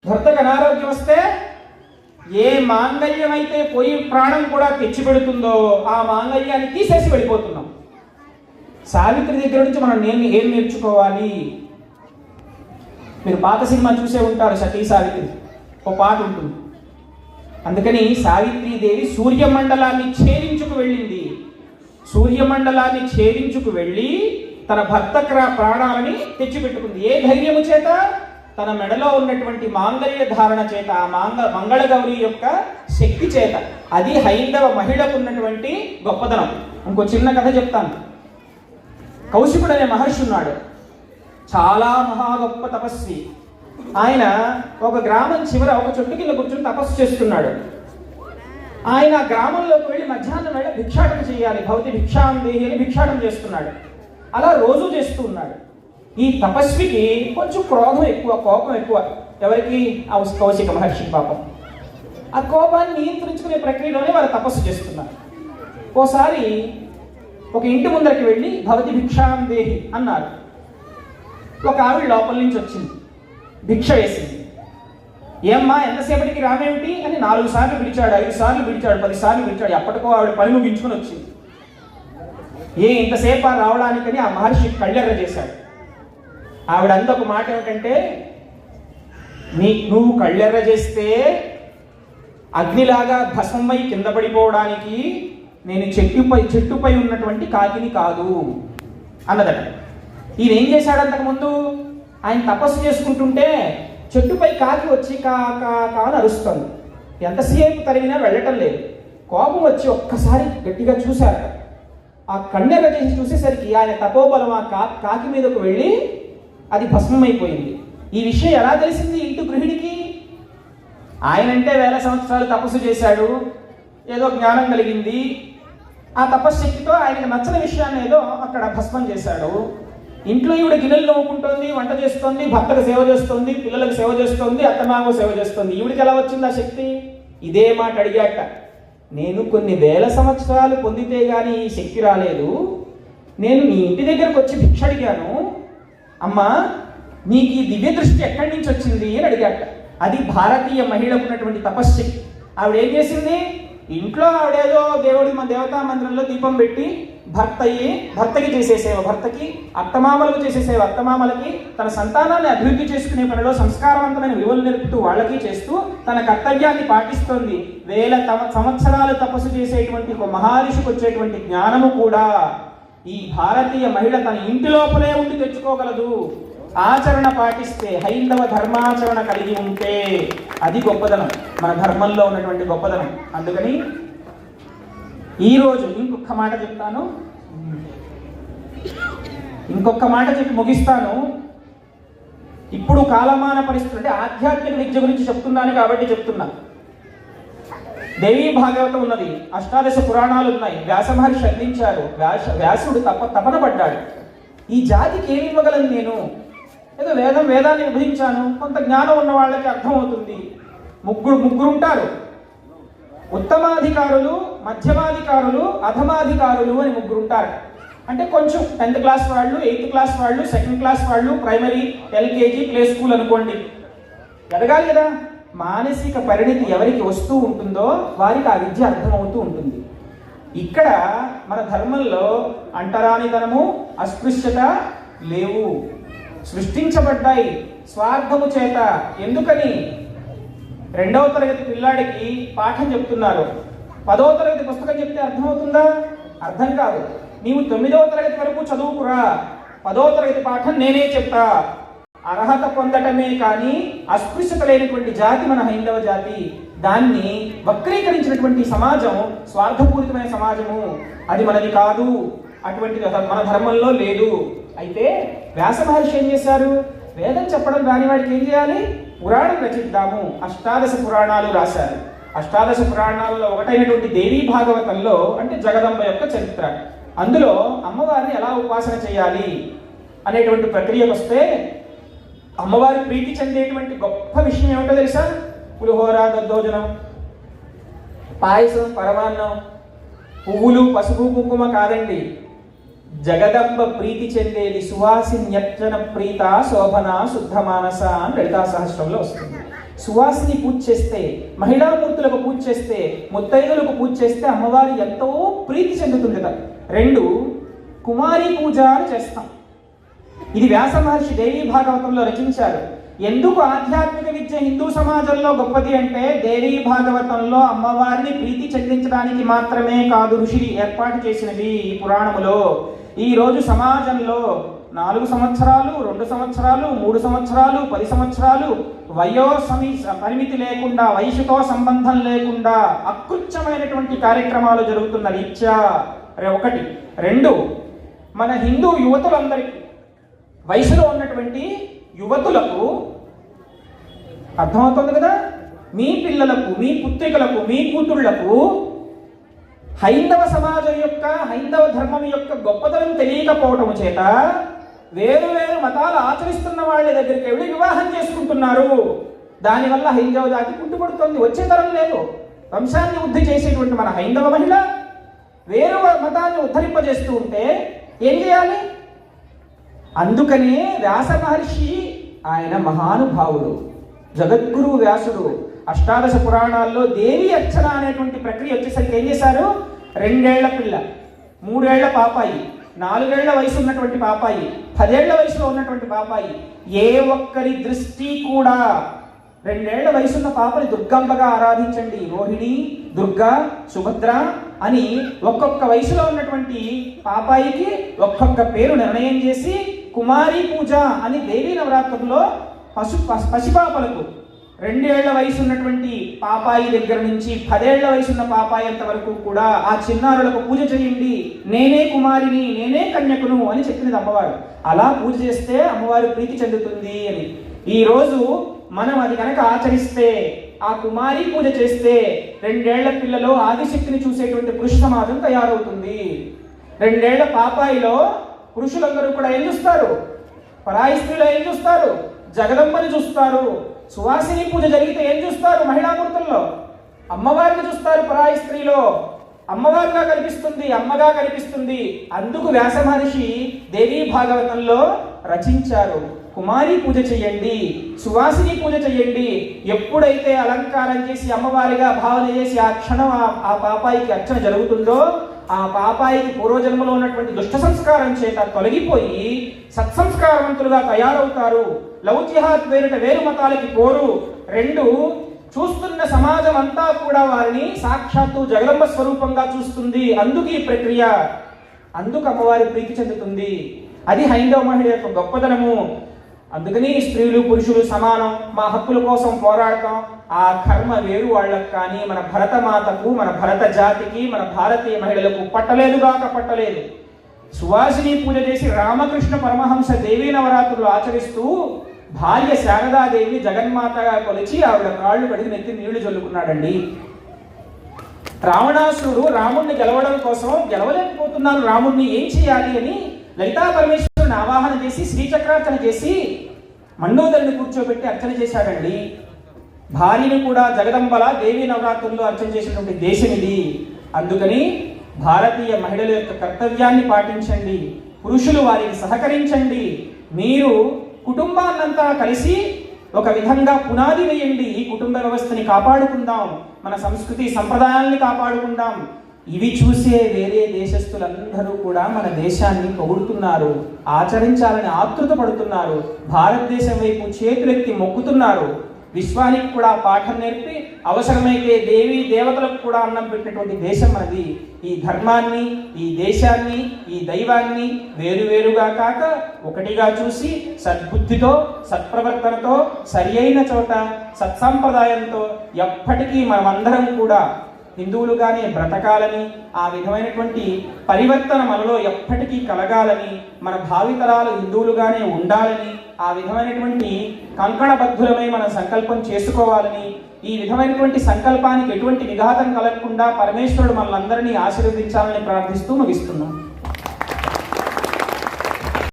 భర్తకు అనారోగ్యం వస్తే ఏ మాంగళ్యం అయితే పోయి ప్రాణం కూడా తెచ్చిపెడుతుందో ఆ మాంగళ్యాన్ని తీసేసి వెళ్ళిపోతున్నాం. సావిత్రి దగ్గర నుంచి మనం ఏం నేర్చుకోవాలి? మీరు పాత సినిమా చూసే ఉంటారు, సతీ సావిత్రి, ఒక పాట ఉంటుంది. అందుకని సావిత్రీదేవి సూర్యమండలాన్ని ఛేదించుకు వెళ్ళింది. సూర్యమండలాన్ని ఛేదించుకు వెళ్ళి తన భర్త ప్రాణాలని తెచ్చిపెట్టుకుంది. ఏ ధైర్యము చేత? తన మెడలో ఉన్నటువంటి మాంగళ్య ధారణ చేత, ఆ మంగళగౌరి యొక్క శక్తి చేత. అది హైందవ మహిళకు ఉన్నటువంటి గొప్పదనం. ఇంకో చిన్న కథ చెప్తాను. కౌశికుడు అనే మహర్షి ఉన్నాడు, చాలా మహా గొప్ప తపస్వి. ఆయన ఒక గ్రామం చివర ఒక చెట్టు కింద కూర్చొని తపస్సు చేస్తున్నాడు. ఆయన ఆ గ్రామంలోకి వెళ్ళి మధ్యాహ్నం వేళ భిక్షాటన చేయాలి, భవతి భిక్షాం దేహి అని భిక్షాటన చేస్తున్నాడు. అలా రోజు చేస్తూ ఉన్నాడు. ఈ తపస్వికి కొంచెం క్రోధం ఎక్కువ, కోపం ఎక్కువ. ఎవరికి? ఆ కౌశిక మహర్షి పాపం. ఆ కోపాన్ని నియంత్రించుకునే ప్రక్రియలోనే వారు తపస్సు చేస్తున్నారు. ఓసారి ఒక ఇంటి ముందరికి వెళ్ళి భవతి భిక్షాం దేహి అన్నారు. ఒక ఆవిడ లోపల నుంచి వచ్చింది, భిక్ష వేసింది. ఏమ్మా ఎంతసేపటికి రామేమిటి అని 4 సార్లు పిలిచాడు, 5 సార్లు పిలిచాడు, 10 సార్లు పిలిచాడు. ఎప్పటికో ఆవిడ పని ముగించుకొని వచ్చింది. ఇంతసేపు రావడానికని ఆ మహర్షి కళ్ళెర్ర చేశాడు. ఆవిడ ఒక మాట ఏమిటంటే, నువ్వు కళ్ళెర్ర చేస్తే అగ్నిలాగా భస్మమై కింద పడిపోవడానికి నేను చెట్టుపై ఉన్నటువంటి కాకిని కాదు అన్నదట. ఈయన ఏం చేశాడు? అంతకుముందు ఆయన తపస్సు చేసుకుంటుంటే చెట్టుపై కాకి వచ్చి కాని అరుస్తుంది. ఎంతసేపు తరిగినా వెళ్ళటం లేదు. కోపం వచ్చి ఒక్కసారి గట్టిగా చూశారు. ఆ కన్నెర్ర చేసి చూసేసరికి ఆయన తపోబలం ఆ కాకి మీదకు వెళ్ళి అది భస్మమైపోయింది. ఈ విషయం ఎలా తెలిసింది ఇంటి గృహిణికి? ఆయనంటే 1000 సంవత్సరాలు తపస్సు చేశాడు, ఏదో జ్ఞానం కలిగింది. ఆ తపశ్శక్తితో ఆయనకు నచ్చని విషయాన్ని ఏదో అక్కడ భస్మం చేశాడు. ఇంట్లో ఈవిడ గిన్నెలు నవ్వుకుంటోంది, వంట చేస్తోంది, భర్తకు సేవ చేస్తోంది, పిల్లలకు సేవ చేస్తోంది, అత్తమామకు సేవ చేస్తోంది. ఈవిడికి ఎలా వచ్చింది ఆ శక్తి? ఇదే మాట అడిగాట. నేను కొన్ని 1000 సంవత్సరాలు పొందితే గాని ఈ శక్తి రాలేదు. నేను నీ ఇంటి దగ్గరకు వచ్చి భిక్ష అడిగాను, అమ్మా నీకు ఈ దివ్య దృష్టి ఎక్కడి నుంచి వచ్చింది అని అడిగాట. అది భారతీయ మహిళకు ఉన్నటువంటి తపశ్శక్తి. ఆవిడ ఏం చేసింది? ఇంట్లో ఆవిడేదో మన దేవతా మందిరంలో దీపం పెట్టి భర్తకి చేసే సేవ భర్తకి, అత్తమామలకు చేసే సేవ అత్తమామలకి, తన సంతానాన్ని అభివృద్ధి చేసుకునే పనిలో సంస్కారవంతమైన విలువలు నేర్పుతూ వాళ్ళకి చేస్తూ తన కర్తవ్యాన్ని పాటిస్తోంది. 1000 సంవత్సరాలు తపస్సు చేసేటువంటి ఒక మహర్షికి వచ్చేటువంటి జ్ఞానము కూడా ఈ భారతీయ మహిళ తన ఇంటి లోపలే ఉండి తెచ్చుకోగలదు. ఆచరణ పాటిస్తే, హైందవ ధర్మాచరణ కలిగి ఉంటే అది గొప్పదనం, మన ధర్మంలో ఉన్నటువంటి గొప్పదనం. అందుకని ఈరోజు ఇంకొక మాట చెప్తాను, ఇంకొక మాట చెప్పి ముగిస్తాను. ఇప్పుడు కాలమాన పరిస్థితులు అంటే ఆధ్యాత్మిక విద్య గురించి చెప్తున్నాను కాబట్టి చెప్తున్నా. దేవీ భాగవతం ఉన్నది, 18 పురాణాలు ఉన్నాయి, వ్యాస మహర్షి అందించారు. వ్యాసుడు తపన పడ్డాడు, ఈ జాతికి ఏమి ఇవ్వగలను నేను? ఏదో వేదాన్ని విభజించాను, కొంత జ్ఞానం ఉన్న వాళ్ళకి అర్థమవుతుంది. ముగ్గురు ఉంటారు, ఉత్తమాధికారులు, మధ్యమాధికారులు, అధమాధికారులు అని 3 ఉంటారు. అంటే కొంచెం 10th క్లాస్ వాళ్ళు, 8th క్లాస్ వాళ్ళు, 2nd క్లాస్ వాళ్ళు, ప్రైమరీ, ఎల్కేజీ, ప్లే స్కూల్ అనుకోండి. ఎదగాలి కదా. మానసిక పరిణితి ఎవరికి వస్తూ ఉంటుందో వారికి ఆ విద్య అర్థమవుతూ ఉంటుంది. ఇక్కడ మన ధర్మంలో అంటరానితనము, అస్పృశ్యత లేవు, సృష్టించబడ్డాయి స్వార్థము చేత. ఎందుకని? 2వ తరగతి పిల్లాడికి పాఠం చెప్తున్నారు, 10వ తరగతి పుస్తకం చెప్తే అర్థమవుతుందా? అర్థం కాదు. నీవు 9వ తరగతి వరకు చదువుకురా, 10వ తరగతి పాఠం నేనే చెప్తా. అర్హత పొందటమే కానీ అస్పృశ్యత లేనటువంటి జాతి మన హైందవ జాతి. దాన్ని వక్రీకరించినటువంటి సమాజం స్వార్థపూరితమైన సమాజము, అది మనది కాదు. అటువంటిది మన ధర్మంలో లేదు. అయితే వ్యాస మహర్షి ఏం చేశారు? వేదం చెప్పడం రాని వాడికి ఏం చేయాలి? పురాణం రచిద్దాము. 18 పురాణాలు రాశారు. 18 పురాణాలలో ఒకటైనటువంటి దేవీ భాగవతంలో, అంటే జగదంబ యొక్క చరిత్ర, అందులో అమ్మవారిని ఎలా ఉపాసన చేయాలి అనేటువంటి ప్రక్రియకు వస్తే, అమ్మవారి ప్రీతి చెందేటువంటి గొప్ప విషయం ఏమిటో తెలుసా? పులిహోర, దద్దోజనం, పాయసం, పరమాన్నం, పువ్వులు, పసుపు, కుంకుమ కాదండి. జగదంబ ప్రీతి చెందేది సువాసిన్యర్చన ప్రీత శోభన శుద్ధ మానస అని లలితా సహస్రంలో వస్తుంది. సువాసిని పూజ చేస్తే, మహిళామూర్తులకు పూజ చేస్తే, ముత్తైదులకు పూజ చేస్తే అమ్మవారు ఎంతో ప్రీతి చెందుతుందట. 2 కుమారి పూజ అని చేస్తాం. ఇది వ్యాస మహర్షి దేవీ భాగవతంలో రచించారు. ఎందుకు ఆధ్యాత్మిక విద్య హిందూ సమాజంలో గొప్పది అంటే, దేవీ భాగవతంలో అమ్మవారిని ప్రీతి చెందించడానికి మాత్రమే కాదు ఋషి ఏర్పాటు చేసినది ఈ పురాణములో. ఈ రోజు సమాజంలో 4 సంవత్సరాలు, 2 సంవత్సరాలు, 3 సంవత్సరాలు, 10 సంవత్సరాలు వయో పరిమితి లేకుండా, వయసుతో సంబంధం లేకుండా అకృత్యమైనటువంటి కార్యక్రమాలు జరుగుతున్న రీత్యా 1. 2 మన హిందూ యువతులందరికీ, వయసులో ఉన్నటువంటి యువతులకు అర్థమవుతుంది కదా, మీ పిల్లలకు, మీ పుత్రికలకు, మీ కూతుళ్లకు హైందవ సమాజం యొక్క, హైందవ ధర్మం యొక్క గొప్పతనం తెలియకపోవటం చేత వేరు వేరు మతాలు ఆచరిస్తున్న వాళ్ళ దగ్గరికి వెళ్ళి వివాహం చేసుకుంటున్నారు. దానివల్ల హైందవ జాతి పుట్టుపడుతుంది, వచ్చే తరం లేదు. వంశాన్ని వృద్ధి చేసేటువంటి మన హైందవ మహిళ వేరు మతాన్ని ఉద్ధరింపజేస్తూ ఉంటే ఏం చేయాలి? అందుకనే వ్యాస మహర్షి, ఆయన మహానుభావుడు, జగద్గురు వ్యాసుడు, అష్టాదశ పురాణాల్లో దేవి అర్చన అనేటువంటి ప్రక్రియ వచ్చేసరికి ఏం చేశారు? 2 ఏళ్ల పిల్ల, 3 ఏళ్ల పాపాయి, 4 ఏళ్ల వయసు ఉన్నటువంటి పాపాయి, 10 ఏళ్ల వయసులో ఉన్నటువంటి పాపాయి, ఏ ఒక్కరి దృష్టి కూడా 2 ఏళ్ల వయసున్న పాపని దుర్గంబగా ఆరాధించండి, రోహిణి, దుర్గా, సుభద్ర అని ఒక్కొక్క వయసులో ఉన్నటువంటి పాపాయికి ఒక్కొక్క పేరు నిర్ణయం చేసి కుమారి పూజ అని దేవీ నవరాత్రుల్లో పసిపాపలకు 2 ఏళ్ల వయసు ఉన్నటువంటి పాపాయి దగ్గర నుంచి 10 ఏళ్ల వయసున్న పాపాయి అంత వరకు కూడా ఆ చిన్నారులకు పూజ చేయండి, నేనే కుమారిని, నేనే కన్యకును అని చెప్పినది అమ్మవారు. అలా పూజ చేస్తే అమ్మవారు ప్రీతి చెందుతుంది అని. ఈరోజు మనం అది కనుక ఆచరిస్తే, ఆ కుమారి పూజ చేస్తే 2 ఏళ్ల పిల్లలో ఆదిశక్తిని చూసేటువంటి పురుష సమాజం తయారవుతుంది. 2 ఏళ్ల పాపాయిలో పురుషులందరూ కూడా ఏం చూస్తారు? పరాయి స్త్రీలో ఏం చూస్తారు? జగదంబని చూస్తారు. సువాసిని పూజ జరిగితే ఏం చూస్తారు? మహిళామూర్తుల్లో అమ్మవారిని చూస్తారు. పరాయి స్త్రీలో అమ్మవారిగా కనిపిస్తుంది, అమ్మగా కనిపిస్తుంది. అందుకు వ్యాస మహర్షి దేవీ భాగవతంలో రచించారు. కుమారి పూజ చెయ్యండి, సువాసిని పూజ చెయ్యండి. ఎప్పుడైతే అలంకారం చేసి అమ్మవారిగా భావన చేసి ఆ క్షణం ఆ పాపాయికి అర్చన జరుగుతుందో, ఆ పాపాయికి పూర్వజన్మలో ఉన్నటువంటి దుష్ట సంస్కారం చేత తొలగిపోయి సత్సంస్కారవంతులుగా తయారవుతారు. లవ్ జిహాద్ పేరిట వేరు మతాలకి పోరు. 2 చూస్తున్న సమాజం అంతా కూడా వారిని సాక్షాత్తు జగదంబ స్వరూపంగా చూస్తుంది. అందుకు ఈ ప్రక్రియ, అందుకు అమ్మవారి ప్రీతి చెందుతుంది. అది హైందవ మహిళ యొక్క గొప్పదనము. అందుకని స్త్రీలు పురుషులు సమానం, మా హక్కుల కోసం పోరాడతాం. ఆ కర్మ వేరు వాళ్ళకు కానీ మన భరతమాతకు, మన భరత జాతికి, మన భారతీయ మహిళలకు పట్టలేదు. సువాసిని పూజ చేసి రామకృష్ణ పరమహంస దేవీ నవరాత్రులు ఆచరిస్తూ భార్య శారదాదేవిని జగన్మాతగా కొలిచి ఆవిడ కాళ్ళు కడిగి నెత్తి నీళ్లు చల్లుకున్నాడండి. రావణాసురుడు రాముణ్ణి గెలవడం కోసం, గెలవలేకపోతున్నాను రాముణ్ణి, ఏం చేయాలి అని లలితా పరమేశ్వరుని ఆవాహన చేసి శ్రీచక్రార్చన చేసి మండోదరిని కూర్చోబెట్టి అర్చన చేశాడండి. భార్యని కూడా జగదంబల దేవీ నవరాత్రుల్లో అర్చన చేసినటువంటి దేశం ఇది. అందుకని భారతీయ మహిళల యొక్క కర్తవ్యాన్ని పాటించండి, పురుషులు వారికి సహకరించండి. మీరు కుటుంబాన్నంతా కలిసి ఒక విధంగా పునాది వేయండి. ఈ కుటుంబ వ్యవస్థని కాపాడుకుందాం, మన సంస్కృతి సంప్రదాయాల్ని కాపాడుకుందాం. ఇవి చూసే వేరే దేశస్తులందరూ కూడా మన దేశాన్ని పొగుడుతున్నారు, ఆచరించాలని ఆతృత పడుతున్నారు, భారతదేశం వైపు చేతులెత్తి మొక్కుతున్నారు. విశ్వానికి కూడా పాఠం నేర్పి అవసరమైతే దేవీ దేవతలకు కూడా అన్నం పెట్టినటువంటి దేశం మనది. ఈ ధర్మాన్ని, ఈ దేశాన్ని, ఈ దైవాన్ని వేరువేరుగా కాక ఒకటిగా చూసి సద్బుద్ధితో, సత్ప్రవర్తనతో, సరి అయిన చోట సత్సంప్రదాయంతో ఎప్పటికీ మనమందరం కూడా హిందువులుగానే బ్రతకాలని, ఆ విధమైనటువంటి పరివర్తన మనలో ఎప్పటికీ కలగాలని, మన భావితరాలు హిందువులుగానే ఉండాలని, ఆ విధమైనటువంటి కంకణబద్ధులమై మనం సంకల్పం చేసుకోవాలని, ఈ విధమైనటువంటి సంకల్పానికి ఎటువంటి విఘాతం కలగకుండా పరమేశ్వరుడు మనల్ని ఆశీర్వదించాలని ప్రార్థిస్తూ ముగిస్తున్నాం.